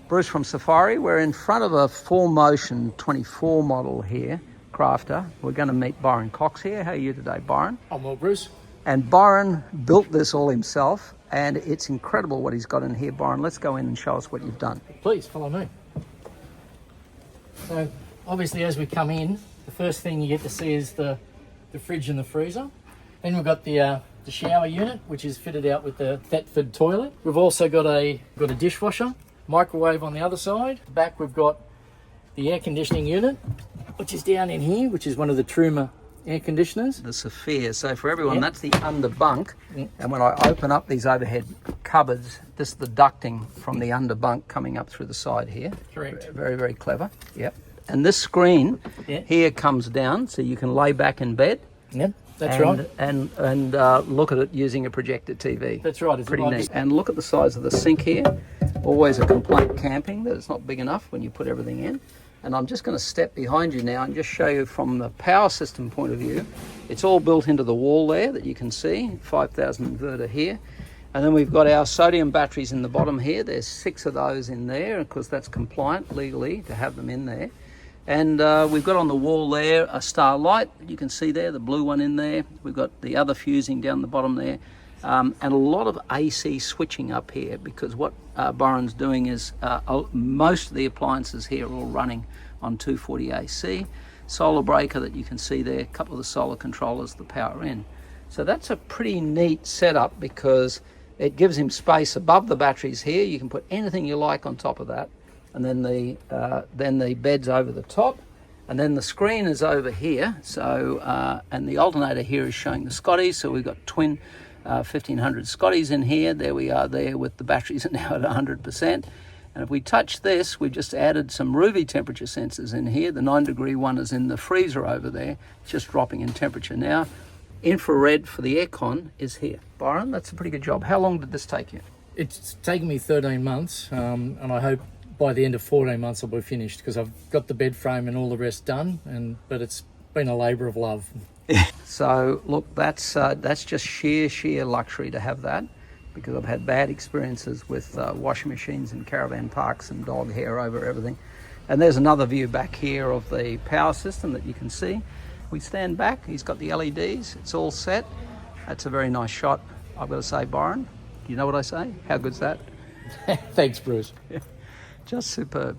Bruce from Safari. We're in front of a 4Motion 24 model here, crafter. We're going to meet Byron Cox here. How are you today, Byron? I'm well, Bruce. And Byron built this all himself, and it's incredible what he's got in here. Byron, let's go in and show us what you've done. Please, follow me. So, obviously, as we come in, the first thing you get to see is the fridge and the freezer. Then we've got the shower unit, which is fitted out with the Thetford toilet. We've also got a dishwasher, microwave on the other side. Back we've got the air conditioning unit, which is down in here, which is one of the Truma air conditioners. The Sophia. So for everyone, that's the under-bunk. And when I open up these overhead cupboards, this is the ducting from the under-bunk coming up through the side here. Correct. Very, very clever. Yep. And this screen here comes down, so you can lay back in bed. Yep. That's right. And look at it using a projector TV. That's right. Pretty neat. And look at the size of the sink here. Always a complaint camping that it's not big enough when you put everything in. And I'm just going to step behind you now and just show you from the power system point of view. It's all built into the wall there that you can see. 5,000 inverter here. And then we've got our sodium batteries in the bottom here. There's 6 of those in there because that's compliant legally to have them in there. And we've got on the wall there a star light. You can see there, the blue one in there. We've got the other fusing down the bottom there. And a lot of AC switching up here, because what Byron's doing is most of the appliances here are all running on 240 AC. Solar breaker that you can see there, a couple of the solar controllers, the power in. So that's a pretty neat setup because it gives him space above the batteries here. You can put anything you like on top of that. And then the bed's over the top, and then the screen is over here. So and the alternator here is showing the Scotties. So we've got twin 1500 Scotties in here. There we are there with the batteries are now at 100%. And if we touch this, we've just added some Ruby temperature sensors in here. The 9-degree one is in the freezer over there. It's just dropping in temperature now. Infrared for the aircon is here. Byron, that's a pretty good job. How long did this take you? It's taken me 13 months, and I hope by the end of 14 months I'll be finished, because I've got the bed frame and all the rest done, but it's been a labour of love. So look, that's just sheer luxury to have that, because I've had bad experiences with washing machines in caravan parks and dog hair over everything. And there's another view back here of the power system that you can see. We stand back, he's got the LEDs, it's all set. That's a very nice shot, I've got to say. Byron, do you know what I say? How good's that? Thanks, Bruce. Just superb.